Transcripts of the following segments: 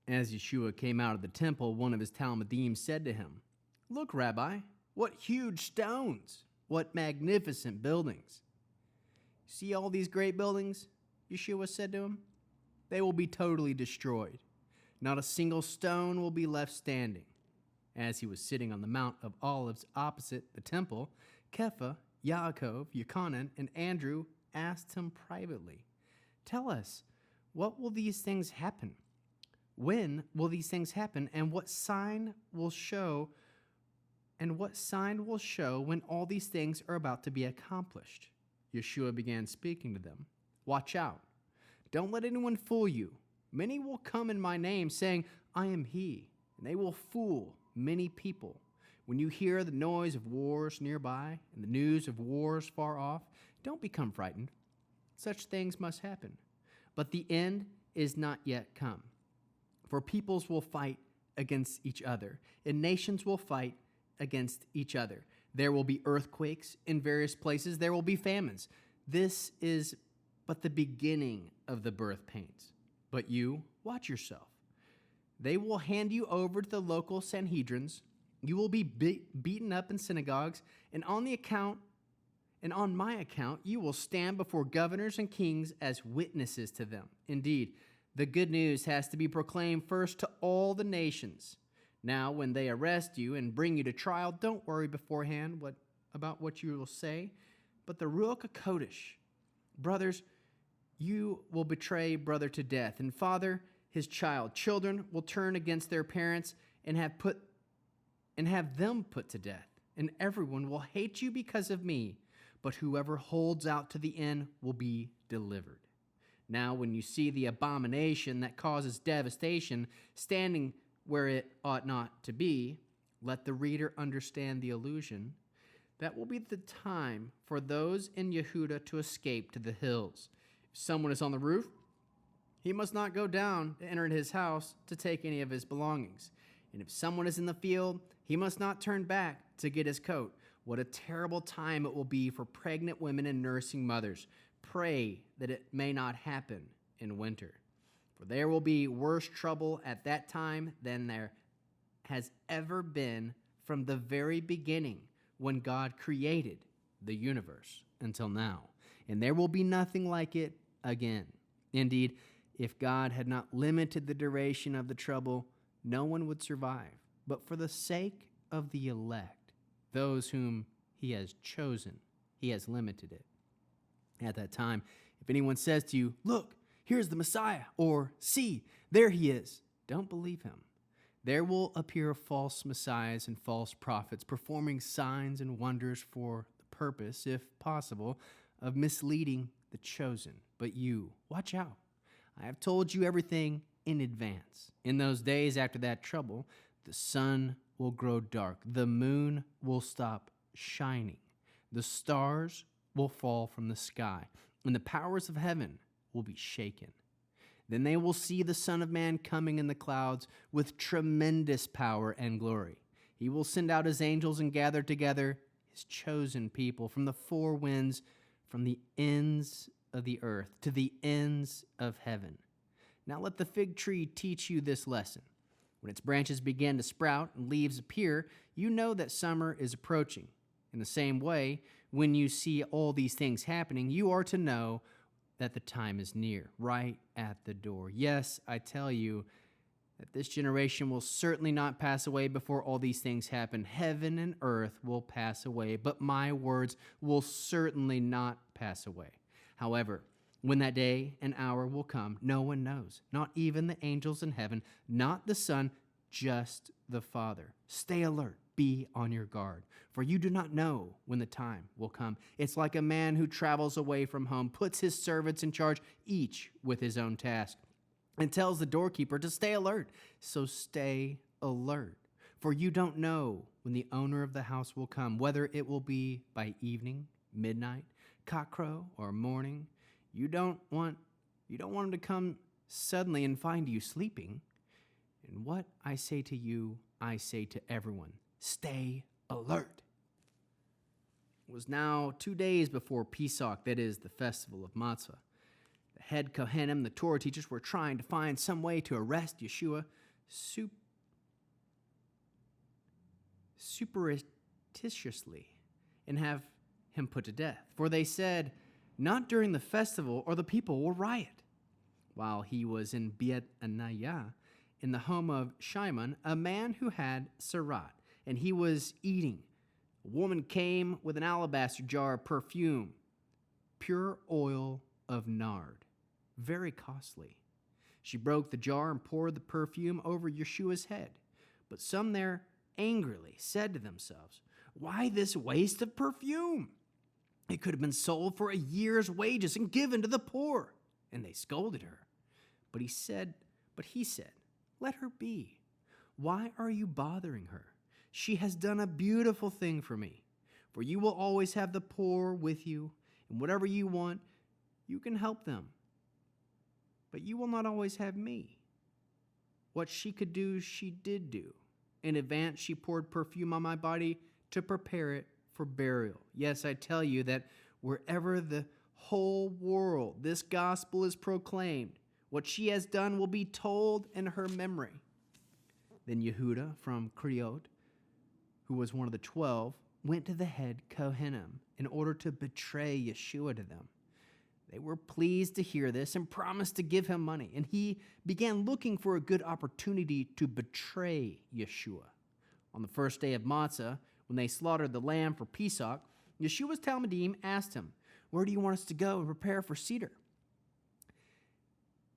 As Yeshua came out of the temple, one of his Talmudim said to him, "Look, Rabbi, what huge stones! What magnificent buildings!" "See all these great buildings?" Yeshua said to him. "They will be totally destroyed. Not a single stone will be left standing." As he was sitting on the Mount of Olives opposite the temple, Kepha, Yaakov, Yochanan, and Andrew asked him privately, "Tell us, what will these things happen? When will these things happen, and what sign will show when all these things are about to be accomplished?" Yeshua began speaking to them. "Watch out. Don't let anyone fool you. Many will come in my name, saying, 'I am he,' and they will fool many people. When you hear the noise of wars nearby and the news of wars far off, don't become frightened. Such things must happen. But the end is not yet come. For peoples will fight against each other, and nations will fight against each other. There will be earthquakes in various places. There will be famines. This is but the beginning of the birth pains. But you, watch yourself. They will hand you over to the local Sanhedrins. You will be beaten up in synagogues, and on my account, you will stand before governors and kings as witnesses to them. Indeed, the good news has to be proclaimed first to all the nations. Now, when they arrest you and bring you to trial, don't worry beforehand about what you will say, but the Ruach HaKodesh. Brothers, you will betray brother to death, and father his child. Children will turn against their parents and have them put to death, and everyone will hate you because of me, but whoever holds out to the end will be delivered. Now, when you see the abomination that causes devastation standing where it ought not to be, let the reader understand the allusion. That will be the time for those in Yehuda to escape to the hills. If someone is on the roof, he must not go down to enter his house to take any of his belongings. And if someone is in the field, he must not turn back to get his coat. What a terrible time it will be for pregnant women and nursing mothers. Pray that it may not happen in winter. For there will be worse trouble at that time than there has ever been from the very beginning when God created the universe until now. And there will be nothing like it again. Indeed, if God had not limited the duration of the trouble, no one would survive. But for the sake of the elect, those whom he has chosen, he has limited it. At that time, if anyone says to you, "Look, here's the Messiah," or "See, there he is," don't believe him. There will appear false messiahs and false prophets performing signs and wonders for the purpose, if possible, of misleading the chosen. But you, watch out. I have told you everything in advance. In those days after that trouble, the sun will grow dark, the moon will stop shining, the stars will fall from the sky, and the powers of heaven will be shaken. Then they will see the Son of Man coming in the clouds with tremendous power and glory. He will send out his angels and gather together his chosen people from the four winds, from the ends of the earth to the ends of heaven. Now let the fig tree teach you this lesson. When its branches begin to sprout and leaves appear, you know that summer is approaching. In the same way, when you see all these things happening, you are to know that the time is near, right at the door. Yes, I tell you that this generation will certainly not pass away before all these things happen. Heaven and earth will pass away, but my words will certainly not pass away. However, when that day and hour will come, no one knows, not even the angels in heaven, not the Son, just the Father. Stay alert. Be on your guard, for you do not know when the time will come. It's like a man who travels away from home, puts his servants in charge, each with his own task, and tells the doorkeeper to stay alert. So stay alert, for you don't know when the owner of the house will come, whether it will be by evening, midnight, cockcrow, or morning. You don't want him to come suddenly and find you sleeping. And what I say to you, I say to everyone. Stay alert. It was now 2 days before Pesach, that is, the festival of Matzah. The head Kohanim, the Torah teachers, were trying to find some way to arrest Yeshua superstitiously and have him put to death. For they said, "Not during the festival, or the people will riot." While he was in Beit Anayah, in the home of Shimon, a man who had Sarat, and he was eating. A woman came with an alabaster jar of perfume, pure oil of nard, very costly. She broke the jar and poured the perfume over Yeshua's head. But some there angrily said to themselves, "Why this waste of perfume? It could have been sold for a year's wages and given to the poor." And they scolded her. But he said, "Let her be. Why are you bothering her? She has done a beautiful thing for me. For you will always have the poor with you, and whatever you want, you can help them. But you will not always have me." What she could do, she did do. In advance, she poured perfume on my body to prepare it for burial. Yes, I tell you that wherever the whole world this gospel is proclaimed, what she has done will be told in her memory. Then Yehuda from Kriot, who was one of the 12, went to the head Kohanim in order to betray Yeshua to them. They were pleased to hear this and promised to give him money, and he began looking for a good opportunity to betray Yeshua. On the first day of Matzah, when they slaughtered the lamb for Pesach, Yeshua's Talmudim asked him, "Where do you want us to go and prepare for Seder?"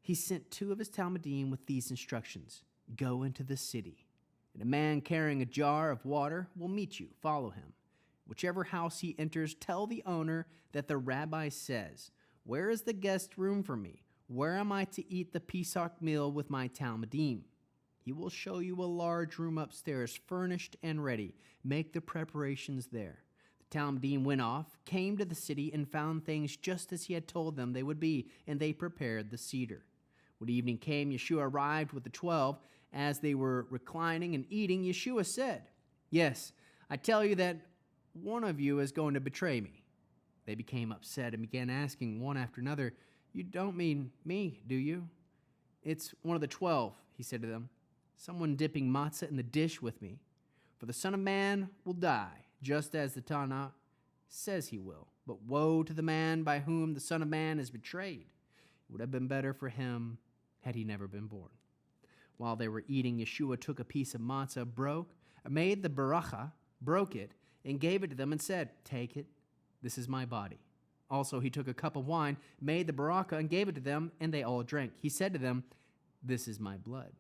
He sent 2 of his Talmudim with these instructions: "Go into the city, and a man carrying a jar of water will meet you. Follow him. Whichever house he enters, tell the owner that the rabbi says, 'Where is the guest room for me? Where am I to eat the Pesach meal with my Talmudim?' He will show you a large room upstairs, furnished and ready. Make the preparations there." The Talmudim went off, came to the city, and found things just as he had told them they would be, and they prepared the Seder. When evening came, Yeshua arrived with the 12. As they were reclining and eating, Yeshua said, "Yes, I tell you that one of you is going to betray me." They became upset and began asking one after another, "You don't mean me, do you?" "It's one of the 12, he said to them, "someone dipping matzah in the dish with me. For the Son of Man will die, just as the Tanakh says he will. But woe to the man by whom the Son of Man is betrayed. It would have been better for him had he never been born." While they were eating, Yeshua took a piece of matzah, made the beracha, broke it, and gave it to them and said, "Take it, this is my body." Also, he took a cup of wine, made the beracha, and gave it to them, and they all drank. He said to them, "This is my blood,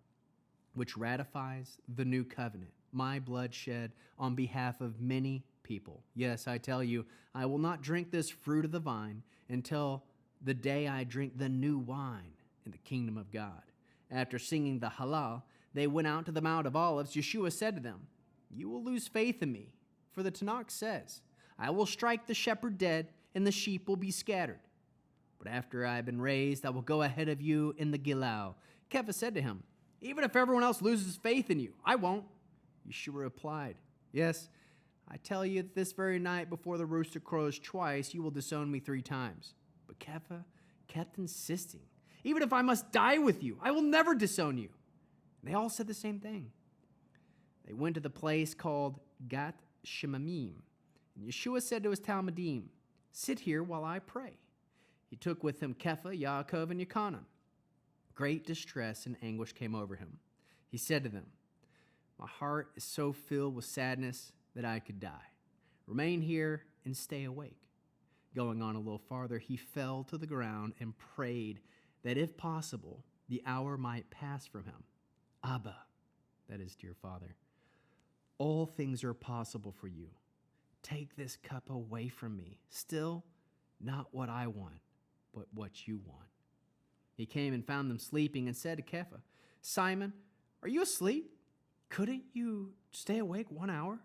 which ratifies the new covenant, my blood shed on behalf of many people. Yes, I tell you, I will not drink this fruit of the vine until the day I drink the new wine in the kingdom of God." After singing the Hallel, they went out to the Mount of Olives. Yeshua said to them, "You will lose faith in me, for the Tanakh says, 'I will strike the shepherd dead, and the sheep will be scattered.' But after I have been raised, I will go ahead of you in the Gilgal." Kepha said to him, "Even if everyone else loses faith in you, I won't." Yeshua replied, "Yes, I tell you that this very night before the rooster crows twice, you will disown me 3 times. But Kepha kept insisting, "Even if I must die with you, I will never disown you." They all said the same thing. They went to the place called Gat Shemamim, and Yeshua said to his Talmudim, "Sit here while I pray." He took with him Kepha, Yaakov, and Yochanan. Great distress and anguish came over him. He said to them, "My heart is so filled with sadness that I could die. Remain here and stay awake." Going on a little farther, he fell to the ground and prayed that if possible, the hour might pass from him. "Abba," that is, dear Father, "all things are possible for you. Take this cup away from me. Still, not what I want, but what you want." He came and found them sleeping and said to Kepha, "Simon, are you asleep? Couldn't you stay awake 1 hour?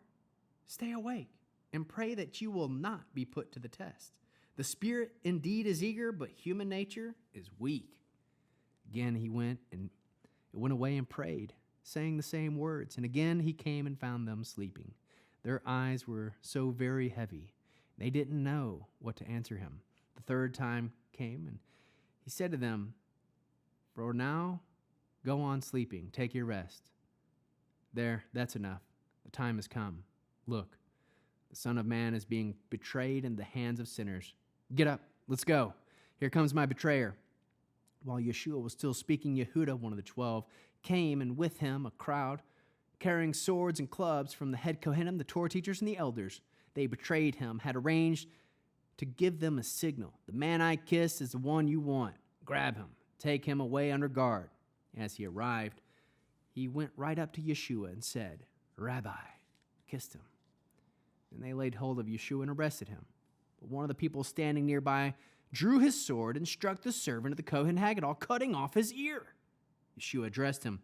Stay awake and pray that you will not be put to the test. The spirit indeed is eager, but human nature is weak." Again he went away and prayed, saying the same words. And again he came and found them sleeping. Their eyes were so very heavy, they didn't know what to answer him. The third time came, and He said to them, "For now, go on sleeping. Take your rest. There, that's enough. The time has come. Look, the Son of Man is being betrayed in the hands of sinners. Get up, let's go. Here comes my betrayer." While Yeshua was still speaking, Yehuda, one of the 12, came, and with him a crowd, carrying swords and clubs from the head Kohanim, the Torah teachers, and the elders. They betrayed him, had arranged to give them a signal. "The man I kiss is the one you want. Grab him. Take him away under guard." As he arrived, he went right up to Yeshua and said, "Rabbi," kissed him. Then they laid hold of Yeshua and arrested him. But one of the people standing nearby drew his sword and struck the servant of the Kohen Haggadah, cutting off his ear. Yeshua addressed him,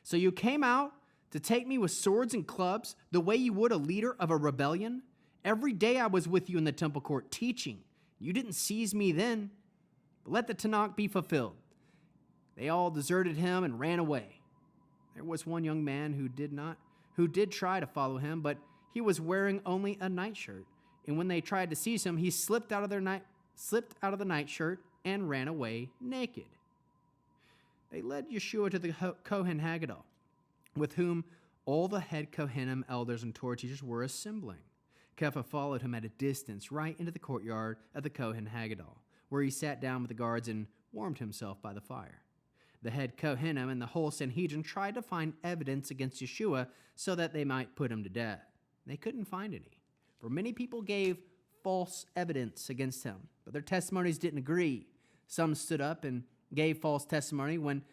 "So you came out to take me with swords and clubs, the way you would a leader of a rebellion? Every day I was with you in the temple court teaching. You didn't seize me then. But let the Tanakh be fulfilled." They all deserted him and ran away. There was one young man who did try to follow him, but he was wearing only a nightshirt. And when they tried to seize him, he slipped out of the nightshirt and ran away naked. They led Yeshua to the Kohen Haggadah, with whom all the head Kohanim, elders, and Torah teachers were assembling. Kepha followed him at a distance right into the courtyard of the Kohen Haggadah, where he sat down with the guards and warmed himself by the fire. The head Kohanim and the whole Sanhedrin tried to find evidence against Yeshua so that they might put him to death. They couldn't find any, for many people gave false evidence against him, but their testimonies didn't agree. Some stood up and gave false testimony when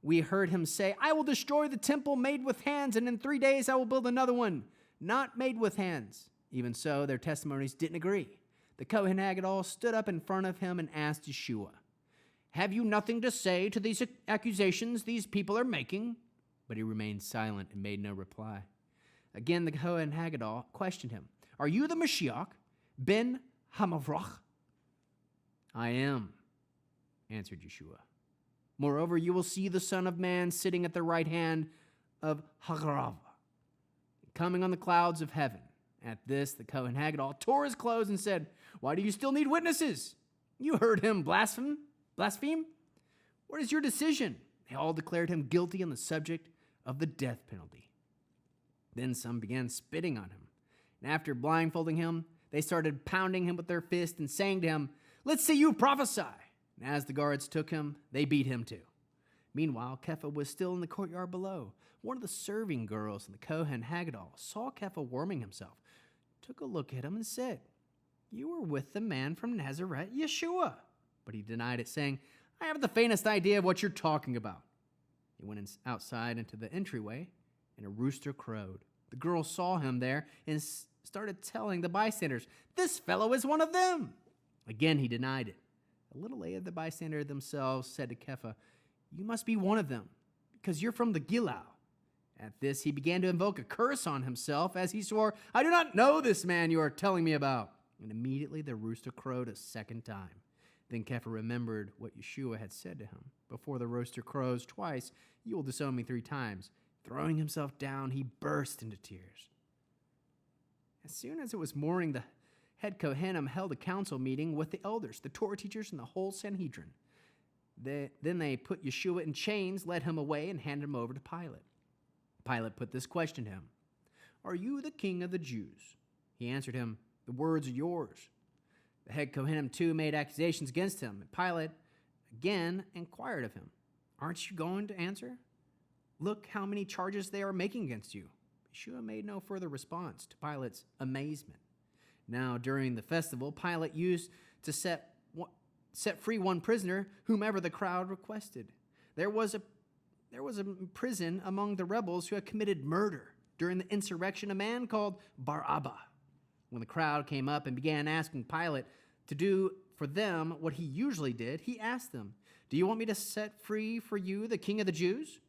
we heard him say, "I will destroy the temple made with hands, and in 3 days I will build another one, not made with hands." Even so, their testimonies didn't agree. The Kohen Haggadah stood up in front of him and asked Yeshua, "Have you nothing to say to these accusations these people are making?" But he remained silent and made no reply. Again, the Kohen Haggadah questioned him, "Are you the Mashiach, ben Hamavrach?" "I am," answered Yeshua. "Moreover, you will see the Son of Man sitting at the right hand of Hagarav, coming on the clouds of heaven." At this, the Kohen Haggadah tore his clothes and said, "Why do you still need witnesses? You heard him blaspheme? What is your decision?" They all declared him guilty on the subject of the death penalty. Then some began spitting on him, and after blindfolding him, they started pounding him with their fists and saying to him, "Let's see you prophesy." And as the guards took him, they beat him too. Meanwhile, Kepha was still in the courtyard below. One of the serving girls in the Kohen Haggadah saw Kepha warming himself, took a look at him, and said, "You were with the man from Nazareth, Yeshua." But he denied it, saying, "I haven't the faintest idea of what you're talking about." He went outside into the entryway, and a rooster crowed. The girl saw him there and started telling the bystanders, "This fellow is one of them." Again, he denied it. A little later, the bystanders themselves said to Kepha, "You must be one of them, because you're from the Gilgal." At this, he began to invoke a curse on himself as he swore, "I do not know this man you are telling me about." And immediately the rooster crowed a second time. Then Kepha remembered what Yeshua had said to him. "Before the rooster crows twice, you will disown me 3 times. Throwing himself down, he burst into tears. As soon as it was morning, the head Kohanim held a council meeting with the elders, the Torah teachers, and the whole Sanhedrin. Then they put Yeshua in chains, led him away, and handed him over to Pilate. Pilate put this question to him, "Are you the king of the Jews?" He answered him, "The words are yours." The head Kohanim too made accusations against him, and Pilate again inquired of him, "Aren't you going to answer? Look how many charges they are making against you." Yeshua made no further response to Pilate's amazement. Now, during the festival, Pilate used to set free one prisoner, whomever the crowd requested. There was a prison among the rebels who had committed murder during the insurrection, a man called Barabbas. When the crowd came up and began asking Pilate to do for them what he usually did, he asked them, "Do you want me to set free for you the king of the Jews?"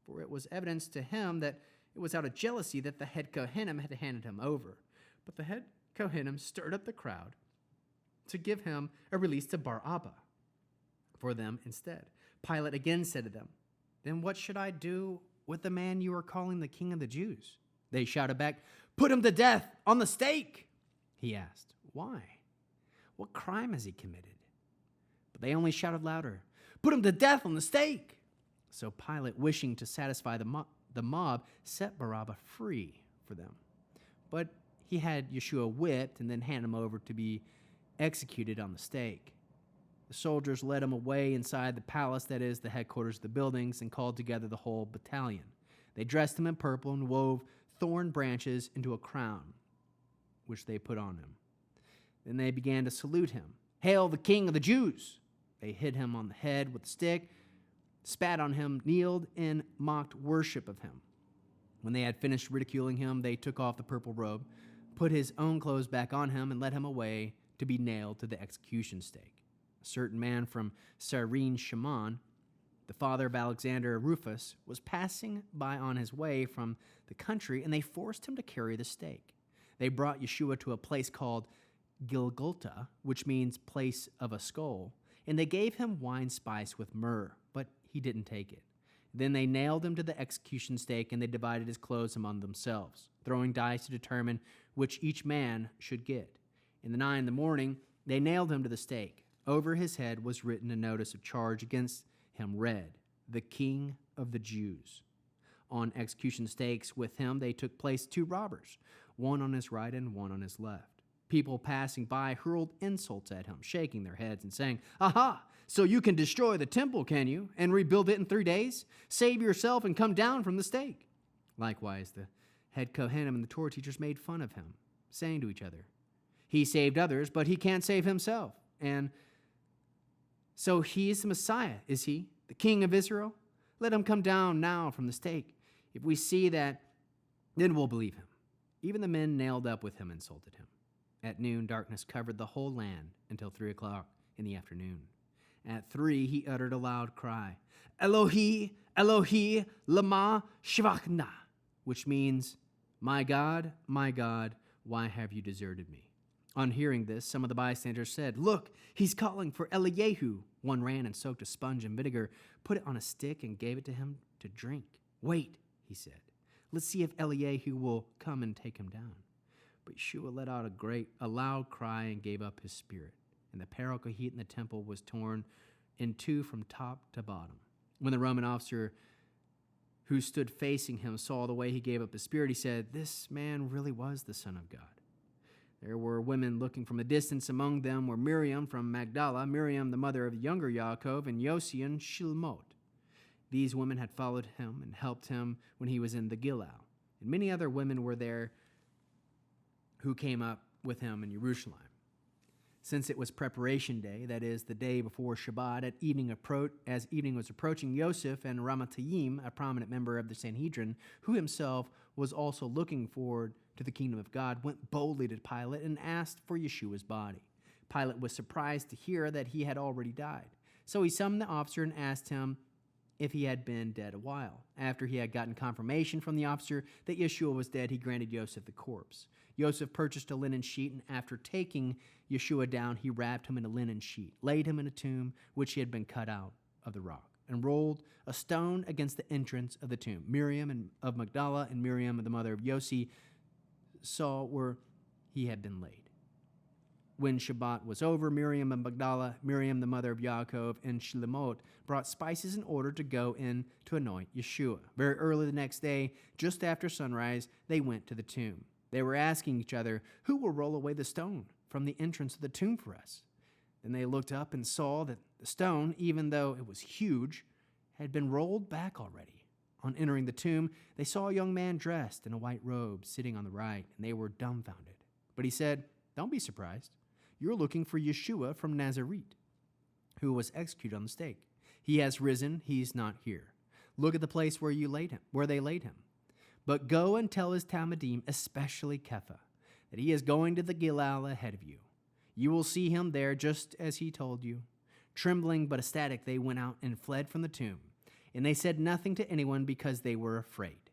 For it was evidence to him that it was out of jealousy that the head Kohanim had handed him over. But the head Kohanim stirred up the crowd to give him a release to Barabbas for them instead. Pilate again said to them, "Then what should I do with the man you are calling the king of the Jews?" They shouted back, "Put him to death on the stake." He asked, "Why? What crime has he committed?" But they only shouted louder, "Put him to death on the stake!" So Pilate, wishing to satisfy the mob, set Barabbas free for them. But he had Yeshua whipped and then hand him over to be executed on the stake. The soldiers led him away inside the palace, that is, the headquarters of the buildings, and called together the whole battalion. They dressed him in purple and wove thorn branches into a crown, which they put on him. Then they began to salute him. "Hail the King of the Jews!" They hit him on the head with a stick, spat on him, kneeled in mocked worship of him. When they had finished ridiculing him, they took off the purple robe, put his own clothes back on him, and led him away to be nailed to the execution stake. A certain man from Cyrene Shimon, the father of Alexander Rufus, was passing by on his way from the country, and they forced him to carry the stake. They brought Yeshua to a place called Gilgulta, which means place of a skull, and they gave him wine spiced with myrrh, but he didn't take it. Then they nailed him to the execution stake, and they divided his clothes among themselves, throwing dice to determine which each man should get. In the 9 a.m, they nailed him to the stake. Over his head was written a notice of charge against him read, "The King of the Jews." On execution stakes with him they took place 2 robbers, one on his right and one on his left. People passing by hurled insults at him, shaking their heads and saying, "Aha! So you can destroy the temple, can you, and rebuild it in 3 days? Save yourself and come down from the stake." Likewise, the head Kohanim and the Torah teachers made fun of him, saying to each other, "He saved others, but he can't save himself. And so he is the Messiah, is he, the King of Israel? Let him come down now from the stake. If we see that, then we'll believe him." Even the men nailed up with him insulted him. At noon, darkness covered the whole land until 3 o'clock in the afternoon. At 3, he uttered a loud cry, "Elohi, Elohi, lama shivachna," which means, my God, why have you deserted me?" On hearing this, some of the bystanders said, "Look, he's calling for Eliyahu." One ran and soaked a sponge in vinegar, put it on a stick, and gave it to him to drink. "Wait," he said, "let's see if Eliyahu will come and take him down." But Yeshua let out a loud cry and gave up his spirit. And the paraclete in the temple was torn in 2 from top to bottom. When the Roman officer who stood facing him saw the way he gave up his spirit, he said, "This man really was the Son of God." There were women looking from a distance. Among them were Miriam from Magdala, Miriam the mother of the younger Yaakov, and Yosi and Shilmot. These women had followed him and helped him when he was in the Gilgal. And many other women were there who came up with him in Jerusalem. Since it was preparation day, that is, the day before Shabbat, as evening was approaching, Yosef and Ramatayim, a prominent member of the Sanhedrin, who himself was also looking forward to the kingdom of God, went boldly to Pilate and asked for Yeshua's body. Pilate was surprised to hear that he had already died. So he summoned the officer and asked him if he had been dead a while. After he had gotten confirmation from the officer that Yeshua was dead, he granted Yosef the corpse. Yosef purchased a linen sheet, and after taking Yeshua down, he wrapped him in a linen sheet, laid him in a tomb which he had been cut out of the rock, and rolled a stone against the entrance of the tomb. Miriam of Magdala and Miriam, the mother of Yosi, saw where he had been laid. When Shabbat was over, Miriam of Magdala, Miriam the mother of Yaakov, and Shilmot brought spices in order to go in to anoint Yeshua. Very early the next day, just after sunrise, they went to the tomb. They were asking each other, "Who will roll away the stone from the entrance of the tomb for us?" Then they looked up and saw that the stone, even though it was huge, had been rolled back already. On entering the tomb, they saw a young man dressed in a white robe sitting on the right, and they were dumbfounded. But he said, "Don't be surprised. You're looking for Yeshua from Nazareth, who was executed on the stake. He has risen. He's not here. Look at the place where they laid him. But go and tell his Talmidim, especially Kepha, that he is going to the Gilgal ahead of you. You will see him there just as he told you." Trembling but ecstatic, they went out and fled from the tomb. And they said nothing to anyone because they were afraid.